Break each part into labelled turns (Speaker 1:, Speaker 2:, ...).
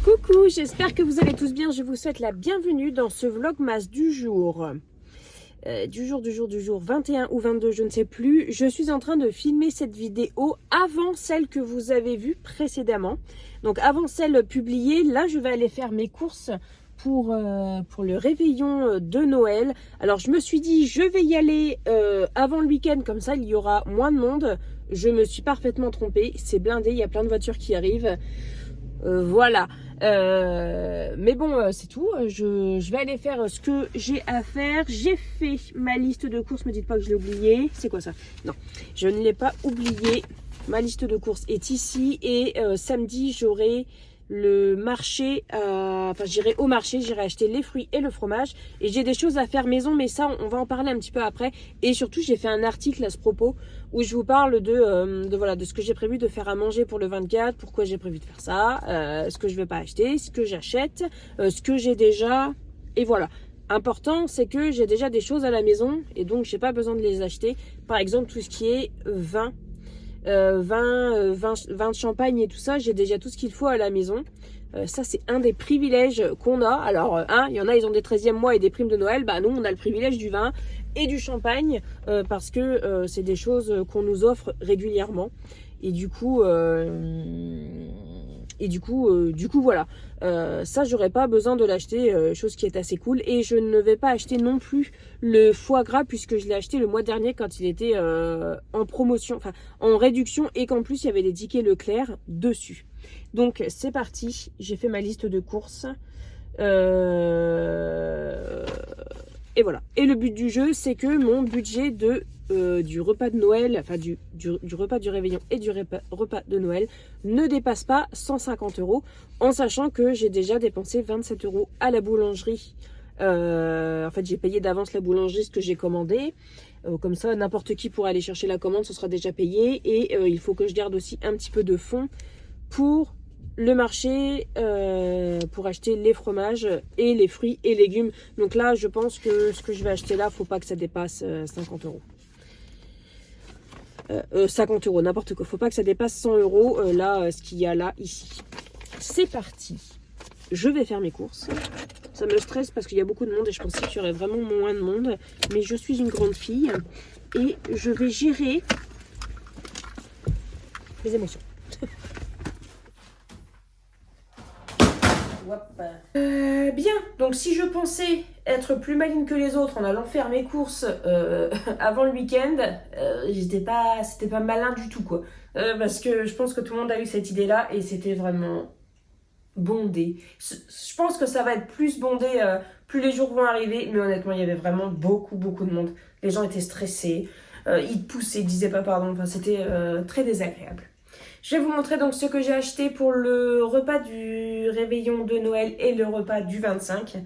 Speaker 1: Coucou, j'espère que vous allez tous bien. Je vous souhaite la bienvenue dans ce vlogmas du jour. Du jour, 21 ou 22, je ne sais plus. Je suis en train de filmer cette vidéo avant celle que vous avez vue précédemment. Donc avant celle publiée, là je vais aller faire mes courses pour le réveillon de Noël. Alors je me suis dit, je vais y aller avant le week-end, comme ça il y aura moins de monde. Je me suis parfaitement trompée, c'est blindé, il y a plein de voitures qui arrivent. Voilà. Mais bon, c'est tout. Je vais aller faire ce que j'ai à faire. J'ai fait ma liste de courses. Me dites pas que je l'ai oublié. C'est quoi ça? Non, je ne l'ai pas oublié. Ma liste de courses est ici. Et samedi, j'aurai le marché. Enfin, j'irai au marché. J'irai acheter les fruits et le fromage. Et j'ai des choses à faire maison. Mais ça, on va en parler un petit peu après. Et surtout, j'ai fait un article à ce propos où je vous parle voilà, de ce que j'ai prévu de faire à manger pour le 24, pourquoi j'ai prévu de faire ça, ce que je ne vais pas acheter, ce que j'achète, ce que j'ai déjà, et voilà. Important, c'est que j'ai déjà des choses à la maison, et donc j'ai pas besoin de les acheter. Par exemple, tout ce qui est vin de champagne et tout ça, j'ai déjà tout ce qu'il faut à la maison. Ça, c'est un des privilèges qu'on a. Alors, il y en a, ils ont des 13e mois et des primes de Noël. Bah, nous, on a le privilège du vin et du champagne parce que c'est des choses qu'on nous offre régulièrement. Et du coup, voilà. Ça, j'aurais pas besoin de l'acheter, chose qui est assez cool. Et je ne vais pas acheter non plus le foie gras puisque je l'ai acheté le mois dernier quand il était en promotion, enfin en réduction et qu'en plus il y avait des tickets Leclerc dessus. Donc c'est parti, j'ai fait ma liste de courses. Et voilà. Et le but du jeu, c'est que mon budget du repas de Noël, enfin du repas du réveillon et du repas de Noël ne dépasse pas 150 €, en sachant que j'ai déjà dépensé 27 € à la boulangerie. En fait, j'ai payé d'avance la boulangerie ce que j'ai commandé. Comme ça, n'importe qui pourra aller chercher la commande, ce sera déjà payé. Et il faut que je garde aussi un petit peu de fonds pour le marché, pour acheter les fromages et les fruits et légumes. Donc là, je pense que ce que je vais acheter là, faut pas que ça dépasse 50 €. 50 €, n'importe quoi. Faut pas que ça dépasse 100 €. Là, ce qu'il y a là, ici. C'est parti. Je vais faire mes courses. Ça me stresse parce qu'il y a beaucoup de monde et je pensais qu'il y aurait vraiment moins de monde. Mais je suis une grande fille et je vais gérer les émotions. Bien, donc si je pensais être plus maligne que les autres en allant faire mes courses avant le week-end, c'était pas malin du tout quoi. Parce que je pense que tout le monde a eu cette idée-là et c'était vraiment bondé. Je pense que ça va être plus bondé plus les jours vont arriver, mais honnêtement il y avait vraiment beaucoup de monde. Les gens étaient stressés, ils poussaient, ils disaient pas pardon, enfin c'était très désagréable. Je vais vous montrer donc ce que j'ai acheté pour le repas du réveillon de Noël et le repas du 25.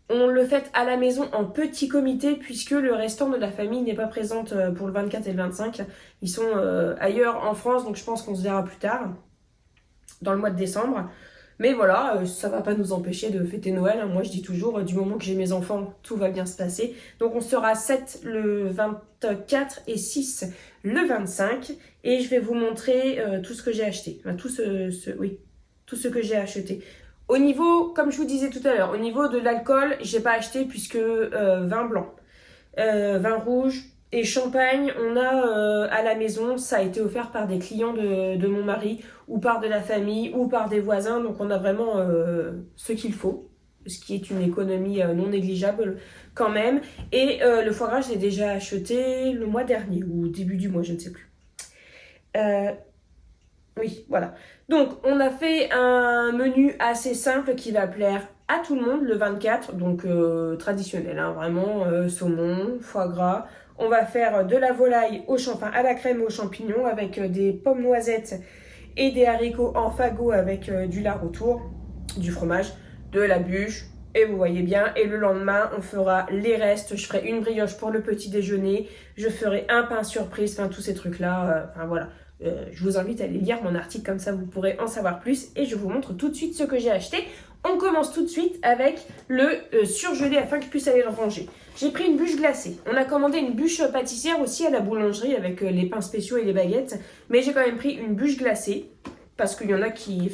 Speaker 1: On le fait à la maison en petit comité puisque le restant de la famille n'est pas présente pour le 24 et le 25. Ils sont ailleurs en France, donc je pense qu'on se verra plus tard, dans le mois de décembre. Mais voilà, ça va pas nous empêcher de fêter Noël. Moi, je dis toujours, du moment que j'ai mes enfants, tout va bien se passer. Donc, on sera 7 le 24 et 6 le 25. Et je vais vous montrer tout ce que j'ai acheté. Enfin, tout ce que j'ai acheté. Au niveau, comme je vous disais tout à l'heure, au niveau de l'alcool, j'ai pas acheté puisque vin blanc, vin rouge et champagne, on a à la maison, ça a été offert par des clients de mon mari ou par de la famille ou par des voisins, donc on a vraiment ce qu'il faut, ce qui est une économie non négligeable quand même. Et le foie gras, je l'ai déjà acheté le mois dernier ou au début du mois, je ne sais plus. Oui, voilà. Donc, on a fait un menu assez simple qui va plaire à tout le monde le 24, donc traditionnel, hein, vraiment saumon, foie gras. On va faire de la volaille au champagne, à la crème aux champignons avec des pommes noisettes et des haricots en fagot avec du lard autour, du fromage, de la bûche. Et vous voyez bien, et le lendemain, on fera les restes. Je ferai une brioche pour le petit déjeuner. Je ferai un pain surprise, enfin tous ces trucs-là. Enfin voilà. Je vous invite à aller lire mon article, comme ça vous pourrez en savoir plus. Et je vous montre tout de suite ce que j'ai acheté. On commence tout de suite avec le surgelé afin que je puisse aller le ranger. J'ai pris une bûche glacée. On a commandé une bûche pâtissière aussi à la boulangerie avec les pains spéciaux et les baguettes. Mais j'ai quand même pris une bûche glacée parce qu'il y en a qui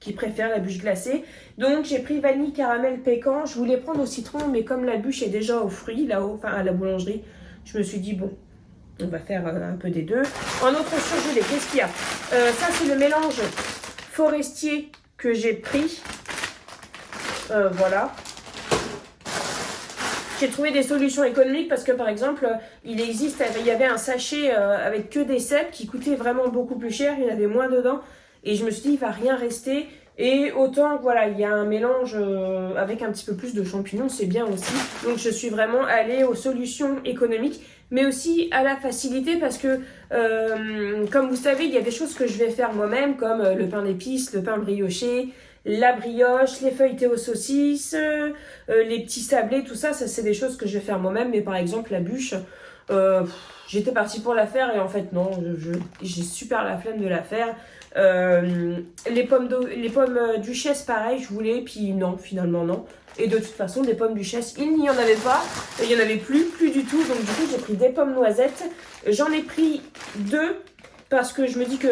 Speaker 1: qui préfèrent la bûche glacée. Donc j'ai pris vanille, caramel, pécan. Je voulais prendre au citron, mais comme la bûche est déjà aux fruits là-haut, enfin à la boulangerie, je me suis dit bon, on va faire un peu des deux. En autre surgelé, qu'est-ce qu'il y a? Ça c'est le mélange forestier que j'ai pris. Voilà. J'ai trouvé des solutions économiques parce que par exemple, il y avait un sachet avec que des cèpes qui coûtait vraiment beaucoup plus cher, il y en avait moins dedans et je me suis dit il va rien rester et autant voilà, il y a un mélange avec un petit peu plus de champignons, c'est bien aussi. Donc je suis vraiment allée aux solutions économiques mais aussi à la facilité parce que comme vous savez, il y a des choses que je vais faire moi-même comme le pain d'épices, le pain brioché, la brioche, les feuilletés aux saucisses, les petits sablés, tout ça, c'est des choses que je vais faire moi-même. Mais par exemple, la bûche, j'étais partie pour la faire et en fait non, j'ai super la flemme de la faire. Les pommes Duchesse, pareil, je voulais, puis non, finalement non. Et de toute façon, des pommes Duchesse, il n'y en avait pas, il n'y en avait plus du tout. Donc du coup, j'ai pris des pommes noisettes. J'en ai pris 2 parce que je me dis que...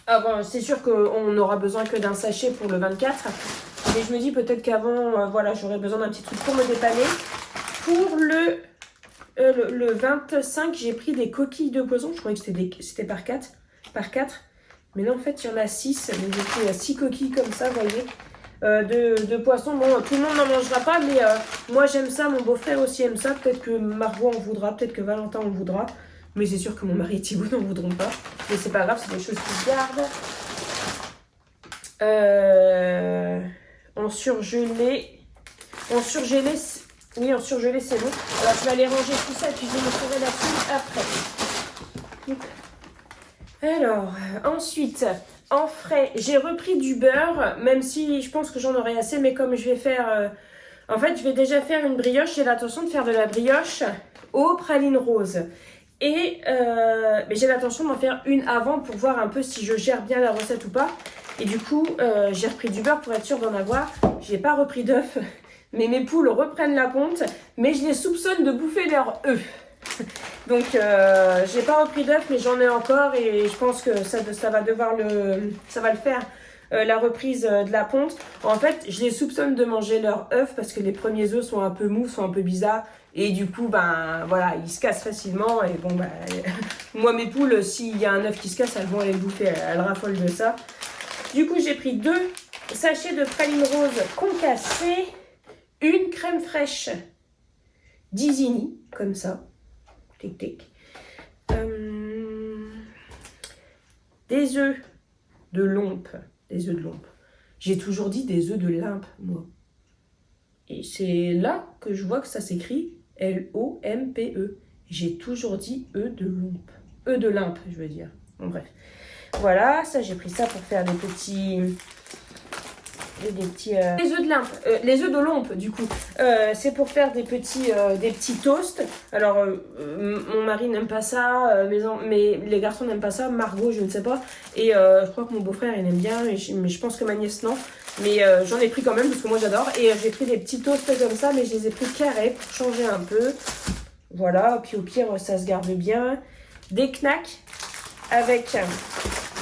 Speaker 1: Ah bon, c'est sûr qu'on n'aura besoin que d'un sachet pour le 24. Mais je me dis peut-être qu'avant, voilà, j'aurais besoin d'un petit truc pour me dépanner. Pour le 25, j'ai pris des coquilles de poisson. Je croyais que c'était par 4. Mais là, en fait, il y en a 6. Donc j'ai pris 6 coquilles comme ça, vous voyez. De poisson. Bon, tout le monde n'en mangera pas, mais moi j'aime ça. Mon beau-frère aussi aime ça. Peut-être que Margot en voudra, peut-être que Valentin en voudra. Mais c'est sûr que mon mari et Thibaut n'en voudront pas. Mais c'est pas grave, c'est des choses qui se gardent. En surgelé, oui, en surgelé c'est bon. Alors je vais aller ranger tout ça et puis je me ferai la suite après. Alors, ensuite, en frais, j'ai repris du beurre, même si je pense que j'en aurai assez, mais comme je vais faire... en fait, je vais déjà faire une brioche. J'ai l'intention de faire de la brioche aux pralines roses. Et mais j'ai l'intention d'en faire une avant pour voir un peu si je gère bien la recette ou pas. Et du coup, j'ai repris du beurre pour être sûre d'en avoir. J'ai pas repris d'œufs, mais mes poules reprennent la ponte. Mais je les soupçonne de bouffer leurs œufs. Donc, j'ai pas repris d'œufs, mais j'en ai encore. Et je pense que ça va le faire. La reprise de la ponte. En fait, je les soupçonne de manger leurs œufs parce que les premiers œufs sont un peu mous, sont un peu bizarres. Et du coup, ben voilà, ils se cassent facilement. Et bon, ben, moi, mes poules, s'il y a un œuf qui se casse, elles vont aller le bouffer. Elles raffolent de ça. Du coup, j'ai pris 2 sachets de pralines roses concassées, une crème fraîche d'Isigny, comme ça. Tic tic. Des œufs de lompe. Des œufs de lompe. J'ai toujours dit des œufs de limpe, moi. Et c'est là que je vois que ça s'écrit L-O-M-P-E. J'ai toujours dit œufs de lompe. Œufs de limpe, je veux dire. Bon, bref. Voilà, ça j'ai pris ça pour faire des petits... Les œufs de limpe, les œufs de lompe du coup, c'est pour faire des petits toasts. Alors mon mari n'aime pas ça, les garçons n'aiment pas ça, Margot je ne sais pas, et je crois que mon beau-frère il aime bien, mais je pense que ma nièce non, mais j'en ai pris quand même parce que moi j'adore, et j'ai pris des petits toasts comme ça, mais je les ai pris carrés pour changer un peu. Voilà, puis au pire ça se garde bien. Des knacks avec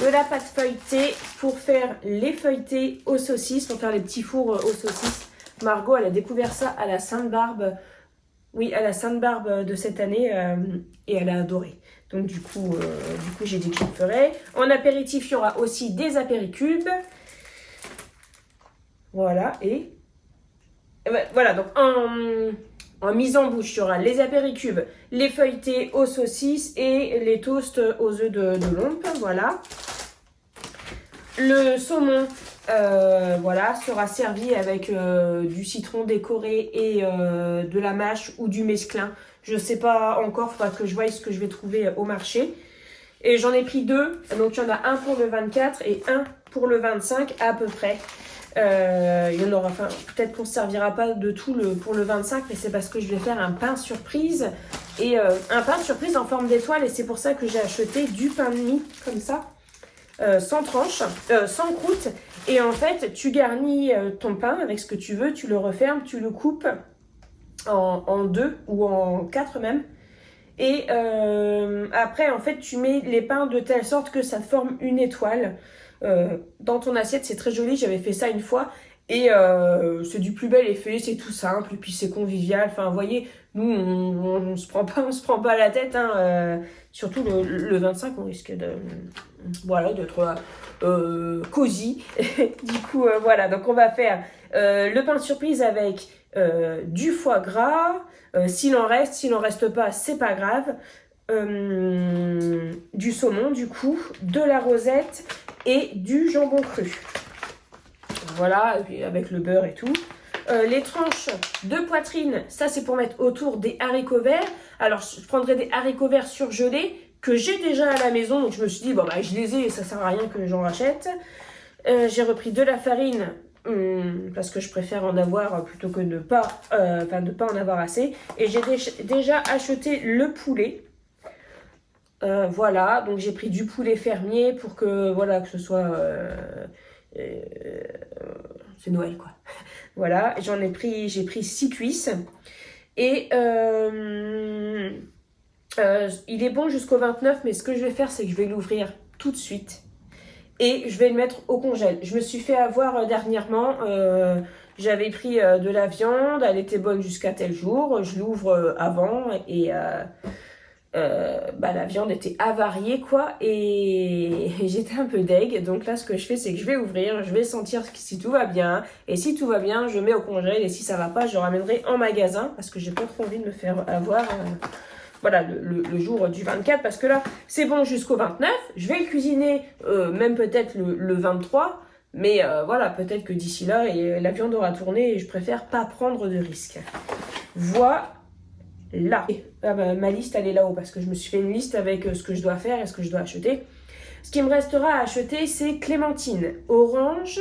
Speaker 1: de la pâte feuilletée pour faire les feuilletés aux saucisses, pour faire les petits fours aux saucisses. Margot, elle a découvert ça à la Sainte-Barbe. Oui, à la Sainte-Barbe de cette année et elle a adoré. Donc du coup j'ai dit que je le ferais. En apéritif, il y aura aussi des apéricubes. Voilà, et ben, voilà, donc en mise en bouche, il y aura les apéricubes, les feuilletés aux saucisses et les toasts aux œufs de lompe, voilà. Le saumon, voilà, sera servi avec du citron décoré et de la mâche ou du mesclun. Je sais pas encore, il faudra que je voie ce que je vais trouver au marché. Et j'en ai pris 2, donc il y en a un pour le 24 et un pour le 25 à peu près. Il y en aura, enfin, peut-être qu'on ne servira pas de tout pour le 25, mais c'est parce que je vais faire un pain surprise. Et un pain surprise en forme d'étoile, et c'est pour ça que j'ai acheté du pain de mie, comme ça. Sans tranche, sans croûte, et en fait tu garnis ton pain avec ce que tu veux, tu le refermes, tu le coupes en 2 ou en 4 même, et après en fait tu mets les pains de telle sorte que ça forme une étoile. dans ton assiette. C'est très joli, j'avais fait ça une fois. Et c'est du plus bel effet, c'est tout simple, et puis c'est convivial. Enfin, vous voyez, nous, on se prend pas la tête, hein, surtout le 25, on risque de, voilà, d'être cosy. Du coup, voilà, donc on va faire le pain de surprise avec du foie gras, s'il en reste pas, c'est pas grave. Du saumon, du coup, de la rosette et du jambon cru. Voilà, et puis avec le beurre et tout. Les tranches de poitrine, ça c'est pour mettre autour des haricots verts. Alors je prendrai des haricots verts surgelés que j'ai déjà à la maison. Donc je me suis dit, bon bah je les ai et ça sert à rien que j'en rachète. J'ai repris de la farine parce que je préfère en avoir plutôt que de pas en avoir assez. Et j'ai déjà acheté le poulet. Voilà, donc j'ai pris du poulet fermier pour que, voilà, que ce soit... c'est Noël, quoi. Voilà, j'ai pris 6 cuisses. Et il est bon jusqu'au 29, mais ce que je vais faire, c'est que je vais l'ouvrir tout de suite. Et je vais le mettre au congèle. Je me suis fait avoir dernièrement... j'avais pris de la viande, elle était bonne jusqu'à tel jour. Je l'ouvre avant et... la viande était avariée quoi et j'étais un peu deg, donc là ce que je fais c'est que je vais ouvrir, je vais sentir si tout va bien et si tout va bien je mets au congèle et si ça va pas je ramènerai en magasin parce que j'ai pas trop envie de me faire avoir voilà le jour du 24 parce que là c'est bon jusqu'au 29, je vais le cuisiner même peut-être le 23 mais voilà peut-être que d'ici là la viande aura tourné et je préfère pas prendre de risques. Voilà. Là, ma liste elle est là-haut parce que je me suis fait une liste avec ce que je dois faire et ce que je dois acheter. Ce qui me restera à acheter c'est clémentine, orange,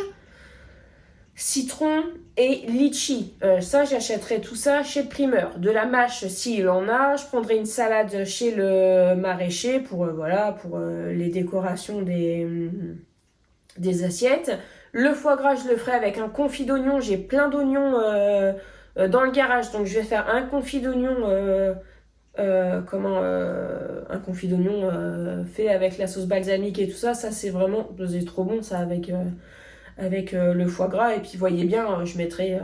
Speaker 1: citron et litchi. Ça j'achèterai tout ça chez le primeur. De la mâche s'il en a, je prendrai une salade chez le maraîcher pour voilà pour les décorations des assiettes. Le foie gras je le ferai avec un confit d'oignon, j'ai plein d'oignons dans le garage, donc je vais faire un confit d'oignon un confit d'oignon fait avec la sauce balsamique et tout ça c'est vraiment c'est trop bon ça avec le foie gras et puis voyez bien je mettrai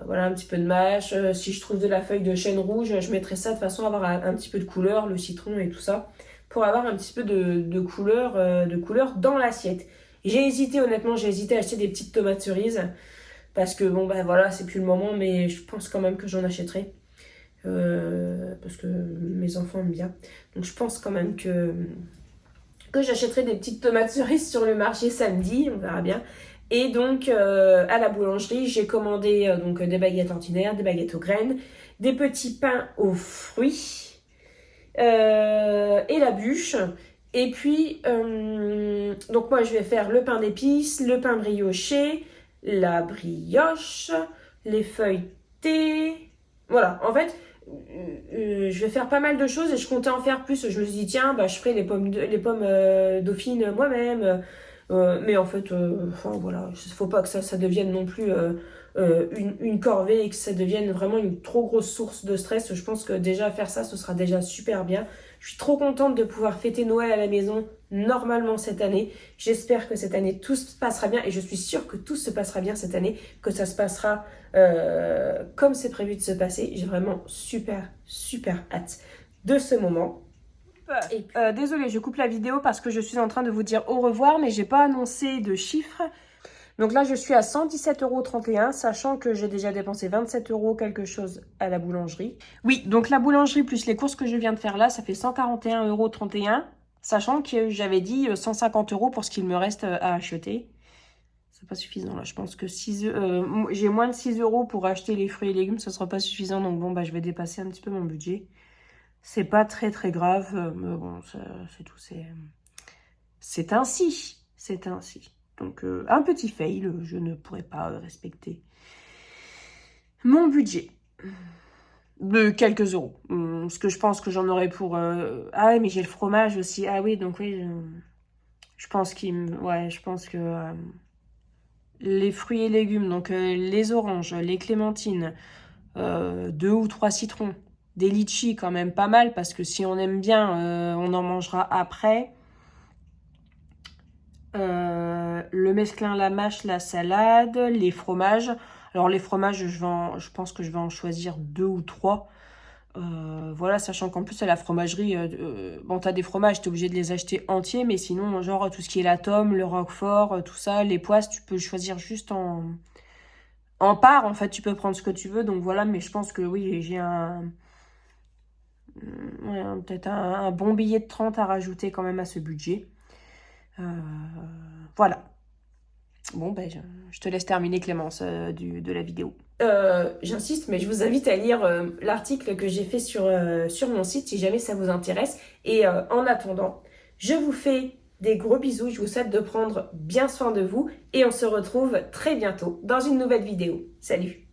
Speaker 1: voilà un petit peu de mâche, si je trouve de la feuille de chêne rouge je mettrai ça de façon à avoir un petit peu de couleur, le citron et tout ça pour avoir un petit peu de couleur dans l'assiette. Honnêtement j'ai hésité à acheter des petites tomates cerises parce que bon ben voilà c'est plus le moment mais je pense quand même que j'en achèterai parce que mes enfants aiment bien donc je pense quand même que j'achèterai des petites tomates cerises sur le marché samedi, on verra bien. Et donc à la boulangerie j'ai commandé donc des baguettes ordinaires, des baguettes aux graines, des petits pains aux fruits et la bûche. Et puis donc moi je vais faire le pain d'épices, le pain brioché, la brioche, les feuilletés. Voilà, en fait, je vais faire pas mal de choses et je comptais en faire plus. Je me suis dit, tiens, bah, je ferai les pommes dauphines moi-même. Mais en fait, enfin voilà, il faut pas que ça devienne non plus une corvée et que ça devienne vraiment une trop grosse source de stress. Je pense que déjà faire ça, ce sera déjà super bien. Je suis trop contente de pouvoir fêter Noël à la maison normalement cette année. J'espère que cette année tout se passera bien et je suis sûre que tout se passera bien cette année, que ça se passera comme c'est prévu de se passer. J'ai vraiment super hâte de ce moment. Désolée, je coupe la vidéo parce que je suis en train de vous dire au revoir, mais j'ai pas annoncé de chiffres. Donc là, je suis à 117,31 €, sachant que j'ai déjà dépensé 27 € quelque chose à la boulangerie. Oui, donc la boulangerie plus les courses que je viens de faire là, ça fait 141,31 €, sachant que j'avais dit 150 € pour ce qu'il me reste à acheter. C'est pas suffisant là, je pense que j'ai moins de 6 € pour acheter les fruits et légumes, ce sera pas suffisant, donc bon, bah je vais dépasser un petit peu mon budget. C'est pas très grave, mais bon, c'est tout, c'est ainsi, c'est ainsi. Donc, un petit fail, je ne pourrais pas respecter mon budget de quelques euros. Parce que je pense que j'en aurais pour... Ah ouais, mais j'ai le fromage aussi. Ah oui, donc oui, je pense je pense que les fruits et légumes, donc les oranges, les clémentines, 2 ou 3 citrons, des litchis quand même pas mal, parce que si on aime bien, on en mangera après. le mesclin, la mâche, la salade, les fromages. Alors les fromages, je pense que je vais en choisir 2 ou 3. Voilà, sachant qu'en plus à la fromagerie, bon, t'as des fromages, t'es obligé de les acheter entiers, mais sinon, genre tout ce qui est la tome, le roquefort, tout ça, les poisses, tu peux choisir juste en part. En fait, tu peux prendre ce que tu veux, donc voilà, mais je pense que oui, j'ai ouais, peut-être un bon billet de 30 à rajouter quand même à ce budget. Voilà. Bon, ben, je te laisse terminer, Clémence, de la vidéo. J'insiste, mais je vous invite à lire l'article que j'ai fait sur mon site si jamais ça vous intéresse. Et en attendant, je vous fais des gros bisous. Je vous souhaite de prendre bien soin de vous et on se retrouve très bientôt dans une nouvelle vidéo. Salut!